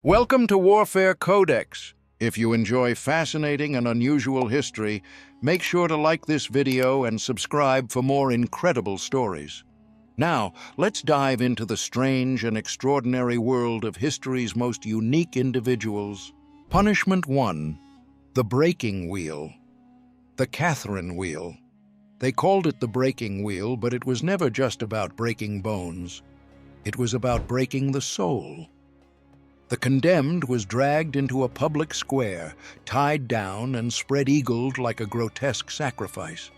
Welcome to Warfare Codex. If you enjoy fascinating and unusual history, make sure to like this video and subscribe for more incredible stories. Now, let's dive into the strange and extraordinary world of history's most unique individuals. Punishment 1. The Breaking Wheel. The Catherine Wheel. They called it the Breaking Wheel, but it was never just about breaking bones. It was about breaking the soul. The condemned was dragged into a public square, tied down and spread-eagled like a grotesque sacrifice.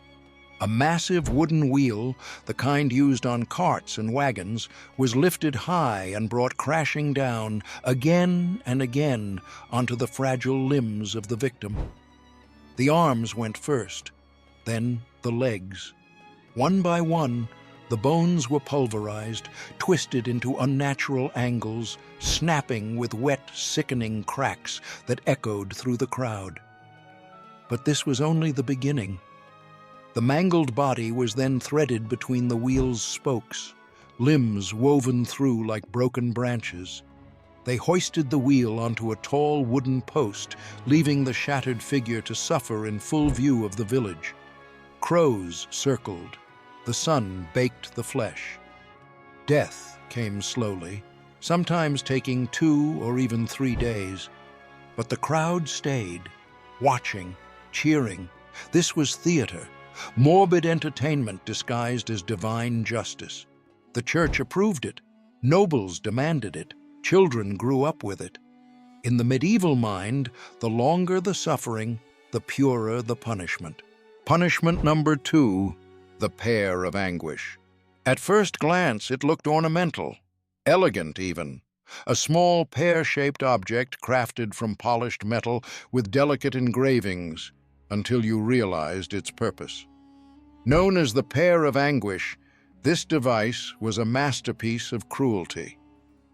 A massive wooden wheel, the kind used on carts and wagons, was lifted high and brought crashing down again and again onto the fragile limbs of the victim. The arms went first, then the legs. One by one, the bones were pulverized, twisted into unnatural angles, snapping with wet, sickening cracks that echoed through the crowd. But this was only the beginning. The mangled body was then threaded between the wheel's spokes, limbs woven through like broken branches. They hoisted the wheel onto a tall wooden post, leaving the shattered figure to suffer in full view of the village. Crows circled. The sun baked the flesh. Death came slowly, sometimes taking 2 or even 3 days. But the crowd stayed, watching, cheering. This was theater, morbid entertainment disguised as divine justice. The church approved it. Nobles demanded it. Children grew up with it. In the medieval mind, the longer the suffering, the purer the punishment. Punishment number 2. The Pear of Anguish. At first glance, it looked ornamental, elegant even. A small pear-shaped object crafted from polished metal with delicate engravings, until you realized its purpose. Known as the Pear of Anguish, this device was a masterpiece of cruelty.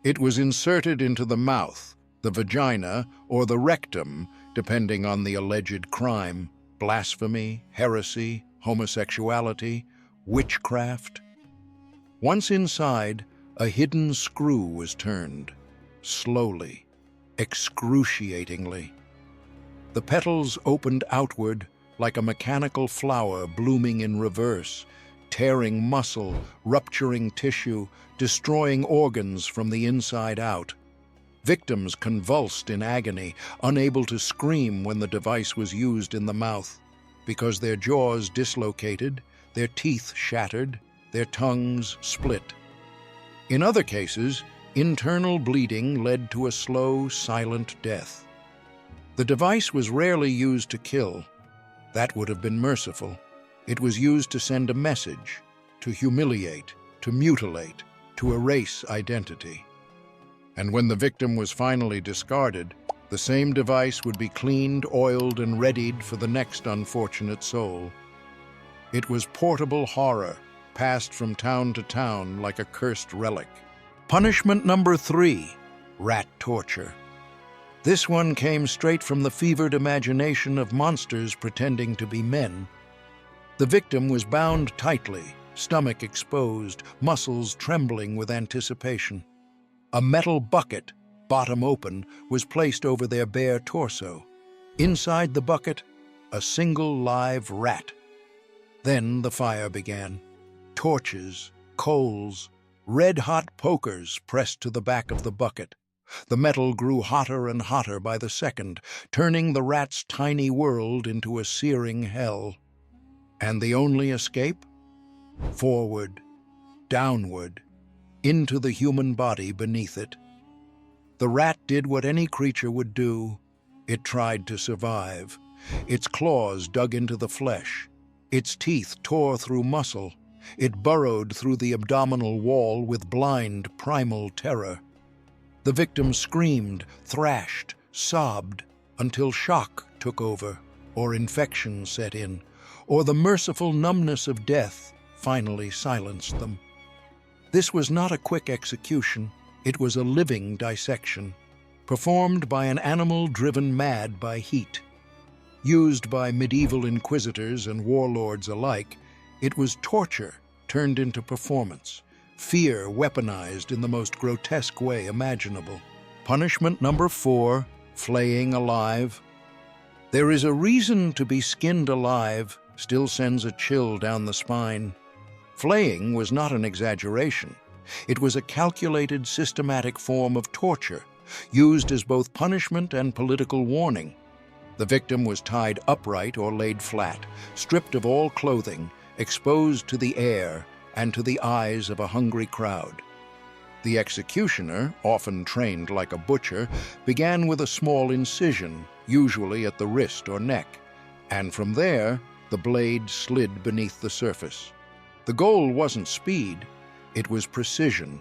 It was inserted into the mouth, the vagina, or the rectum, depending on the alleged crime: blasphemy, heresy, homosexuality, witchcraft. Once inside, a hidden screw was turned, slowly, excruciatingly. The petals opened outward like a mechanical flower blooming in reverse, tearing muscle, rupturing tissue, destroying organs from the inside out. Victims convulsed in agony, unable to scream when the device was used in the mouth, because their jaws dislocated, their teeth shattered, their tongues split. In other cases, internal bleeding led to a slow, silent death. The device was rarely used to kill. That would have been merciful. It was used to send a message, to humiliate, to mutilate, to erase identity. And when the victim was finally discarded, the same device would be cleaned, oiled, and readied for the next unfortunate soul. It was portable horror, passed from town to town like a cursed relic. Punishment number 3. Rat torture. This one came straight from the fevered imagination of monsters pretending to be men. The victim was bound tightly, stomach exposed, muscles trembling with anticipation. A metal bucket, bottom open, was placed over their bare torso. Inside the bucket, a single live rat. Then the fire began. Torches, coals, red-hot pokers pressed to the back of the bucket. The metal grew hotter and hotter by the second, turning the rat's tiny world into a searing hell. And the only escape? Forward, downward, into the human body beneath it. The rat did what any creature would do. It tried to survive. Its claws dug into the flesh. Its teeth tore through muscle. It burrowed through the abdominal wall with blind, primal terror. The victim screamed, thrashed, sobbed, until shock took over, or infection set in, or the merciful numbness of death finally silenced them. This was not a quick execution. It was a living dissection, performed by an animal driven mad by heat. Used by medieval inquisitors and warlords alike, it was torture turned into performance, fear weaponized in the most grotesque way imaginable. Punishment number 4, flaying alive. There is a reason to be skinned alive still sends a chill down the spine. Flaying was not an exaggeration. It was a calculated, systematic form of torture, used as both punishment and political warning. The victim was tied upright or laid flat, stripped of all clothing, exposed to the air and to the eyes of a hungry crowd. The executioner, often trained like a butcher, began with a small incision, usually at the wrist or neck, and from there, the blade slid beneath the surface. The goal wasn't speed, it was precision,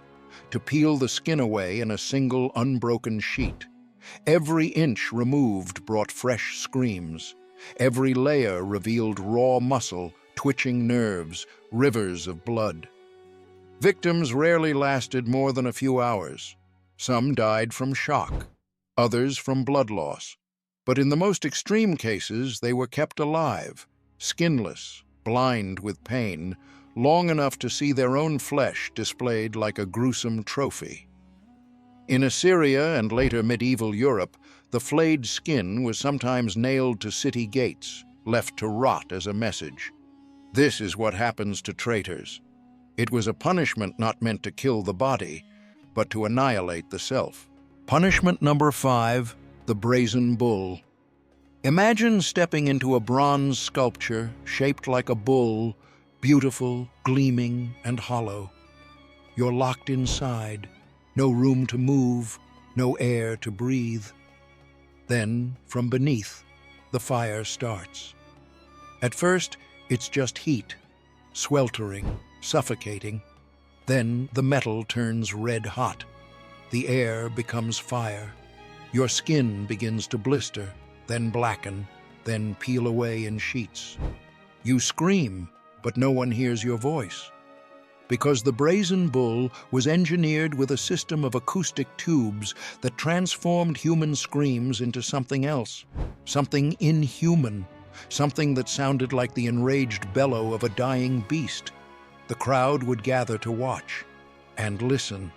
to peel the skin away in a single unbroken sheet. Every inch removed brought fresh screams. Every layer revealed raw muscle, twitching nerves, rivers of blood. Victims rarely lasted more than a few hours. Some died from shock, others from blood loss. But in the most extreme cases, they were kept alive, skinless, blind with pain, long enough to see their own flesh displayed like a gruesome trophy. In Assyria and later medieval Europe, the flayed skin was sometimes nailed to city gates, left to rot as a message. This is what happens to traitors. It was a punishment not meant to kill the body, but to annihilate the self. Punishment number 5, the brazen bull. Imagine stepping into a bronze sculpture shaped like a bull, beautiful, gleaming, and hollow. You're locked inside, no room to move, no air to breathe. Then, from beneath, the fire starts. At first, it's just heat, sweltering, suffocating. Then the metal turns red hot. The air becomes fire. Your skin begins to blister, then blacken, then peel away in sheets. You scream, but no one hears your voice. Because the brazen bull was engineered with a system of acoustic tubes that transformed human screams into something else, something inhuman, something that sounded like the enraged bellow of a dying beast. The crowd would gather to watch and listen.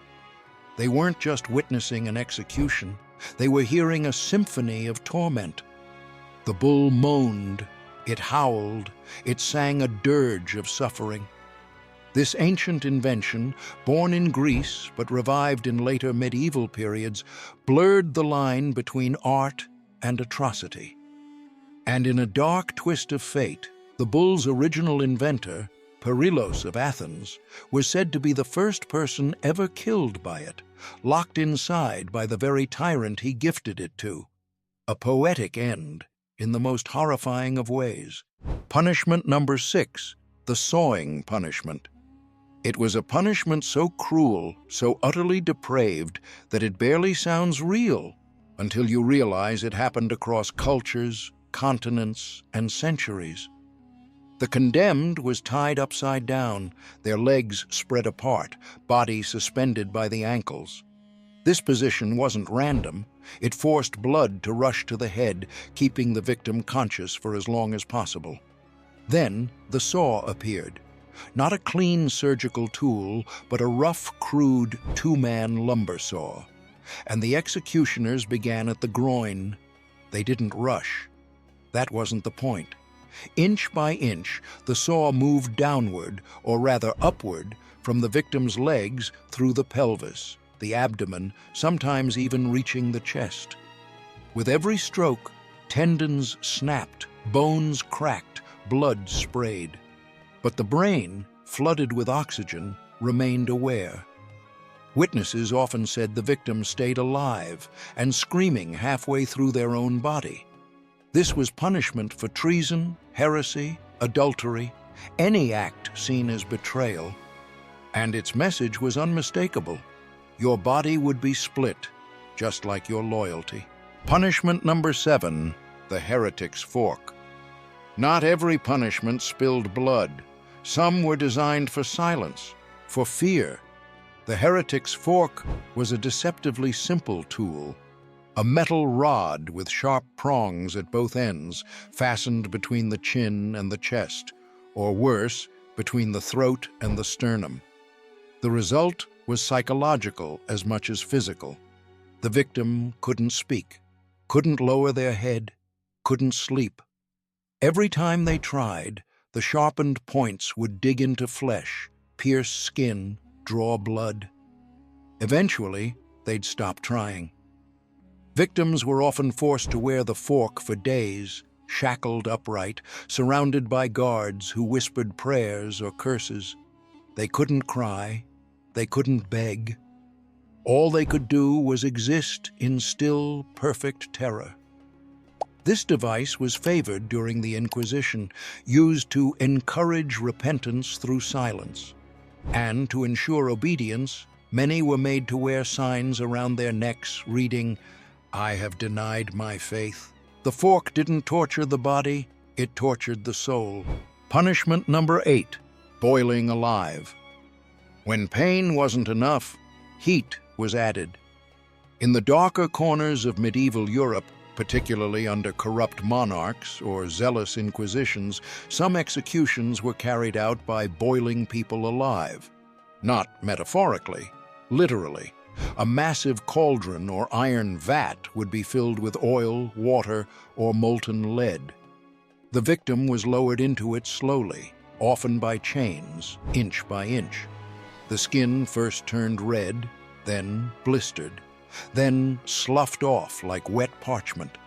They weren't just witnessing an execution, they were hearing a symphony of torment. The bull moaned, it howled, it sang a dirge of suffering. This ancient invention, born in Greece but revived in later medieval periods, blurred the line between art and atrocity. And in a dark twist of fate, the bull's original inventor, Perilos of Athens, was said to be the first person ever killed by it, locked inside by the very tyrant he gifted it to. A poetic end, in the most horrifying of ways. Punishment number 6, the sawing punishment. It was a punishment so cruel, so utterly depraved, that it barely sounds real until you realize it happened across cultures, continents, and centuries. The condemned was tied upside down, their legs spread apart, body suspended by the ankles. This position wasn't random. It forced blood to rush to the head, keeping the victim conscious for as long as possible. Then the saw appeared. Not a clean surgical tool, but a rough, crude, two-man lumber saw. And the executioners began at the groin. They didn't rush. That wasn't the point. Inch by inch, the saw moved downward, or rather upward, from the victim's legs through the pelvis, the abdomen, sometimes even reaching the chest. With every stroke, tendons snapped, bones cracked, blood sprayed. But the brain, flooded with oxygen, remained aware. Witnesses often said the victim stayed alive and screaming halfway through their own body. This was punishment for treason, heresy, adultery, any act seen as betrayal. And its message was unmistakable. Your body would be split, just like your loyalty. Punishment number 7, the heretic's fork. Not every punishment spilled blood. Some were designed for silence, for fear. The heretic's fork was a deceptively simple tool. A metal rod with sharp prongs at both ends, fastened between the chin and the chest, or worse, between the throat and the sternum. The result was psychological as much as physical. The victim couldn't speak, couldn't lower their head, couldn't sleep. Every time they tried, the sharpened points would dig into flesh, pierce skin, draw blood. Eventually, they'd stop trying. Victims were often forced to wear the fork for days, shackled upright, surrounded by guards who whispered prayers or curses. They couldn't cry, they couldn't beg. All they could do was exist in still, perfect terror. This device was favored during the Inquisition, used to encourage repentance through silence. And to ensure obedience, many were made to wear signs around their necks reading, "I have denied my faith." The fork didn't torture the body, it tortured the soul. Punishment number 8, boiling alive. When pain wasn't enough, heat was added. In the darker corners of medieval Europe, particularly under corrupt monarchs or zealous inquisitions, some executions were carried out by boiling people alive. Not metaphorically, literally. A massive cauldron or iron vat would be filled with oil, water, or molten lead. The victim was lowered into it slowly, often by chains, inch by inch. The skin first turned red, then blistered, then sloughed off like wet parchment.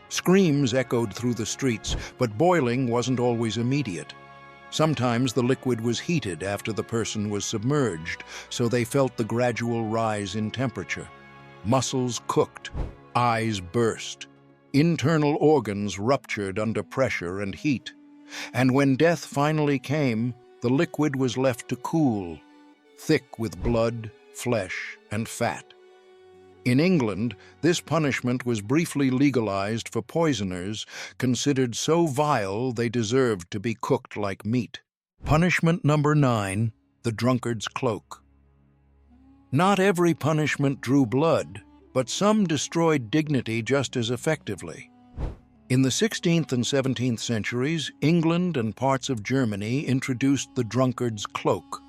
Screams echoed through the streets, but boiling wasn't always immediate. Sometimes the liquid was heated after the person was submerged, so they felt the gradual rise in temperature. Muscles cooked, eyes burst, internal organs ruptured under pressure and heat. And when death finally came, the liquid was left to cool, thick with blood, flesh, and fat. In England, this punishment was briefly legalized for poisoners considered so vile they deserved to be cooked like meat. Punishment number 9, the drunkard's cloak. Not every punishment drew blood, but some destroyed dignity just as effectively. In the 16th and 17th centuries, England and parts of Germany introduced the drunkard's cloak.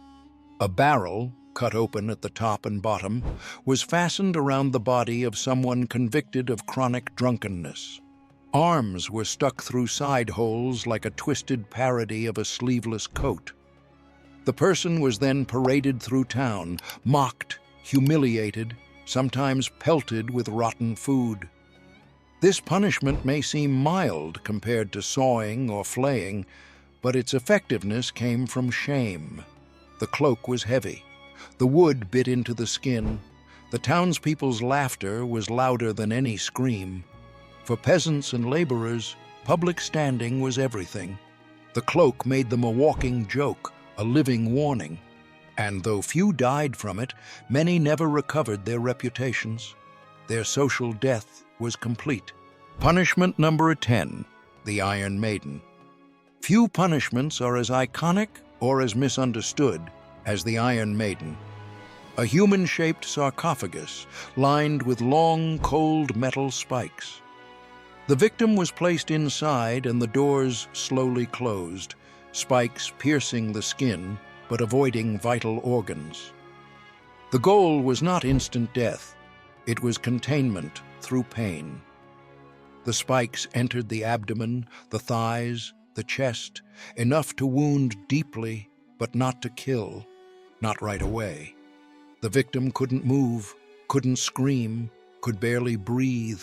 A barrel, cut open at the top and bottom, was fastened around the body of someone convicted of chronic drunkenness. Arms were stuck through side holes like a twisted parody of a sleeveless coat. The person was then paraded through town, mocked, humiliated, sometimes pelted with rotten food. This punishment may seem mild compared to sawing or flaying, but its effectiveness came from shame. The cloak was heavy. The wood bit into the skin. The townspeople's laughter was louder than any scream. For peasants and laborers, public standing was everything. The cloak made them a walking joke, a living warning. And though few died from it, many never recovered their reputations. Their social death was complete. Punishment number 10, the Iron Maiden. Few punishments are as iconic or as misunderstood as the Iron Maiden. A human-shaped sarcophagus lined with long, cold metal spikes. The victim was placed inside and the doors slowly closed, spikes piercing the skin but avoiding vital organs. The goal was not instant death. It was containment through pain. The spikes entered the abdomen, the thighs, the chest, enough to wound deeply, but not to kill, not right away. The victim couldn't move, couldn't scream, could barely breathe.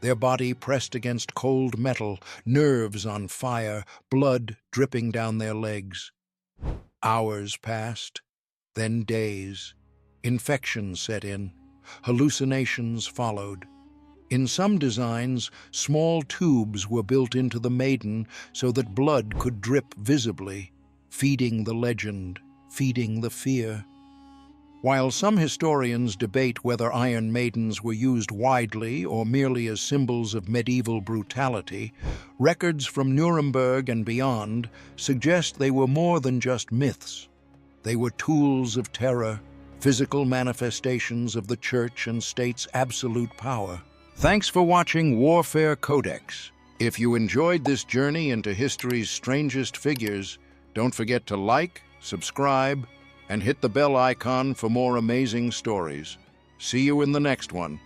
Their body pressed against cold metal, nerves on fire, blood dripping down their legs. Hours passed, then days. Infection set in. Hallucinations followed. In some designs, small tubes were built into the maiden so that blood could drip visibly, feeding the legend, feeding the fear. While some historians debate whether Iron Maidens were used widely or merely as symbols of medieval brutality, records from Nuremberg and beyond suggest they were more than just myths. They were tools of terror, physical manifestations of the church and state's absolute power. Thanks for watching Warfare Codex. If you enjoyed this journey into history's strangest figures, don't forget to like, subscribe, and hit the bell icon for more amazing stories. See you in the next one.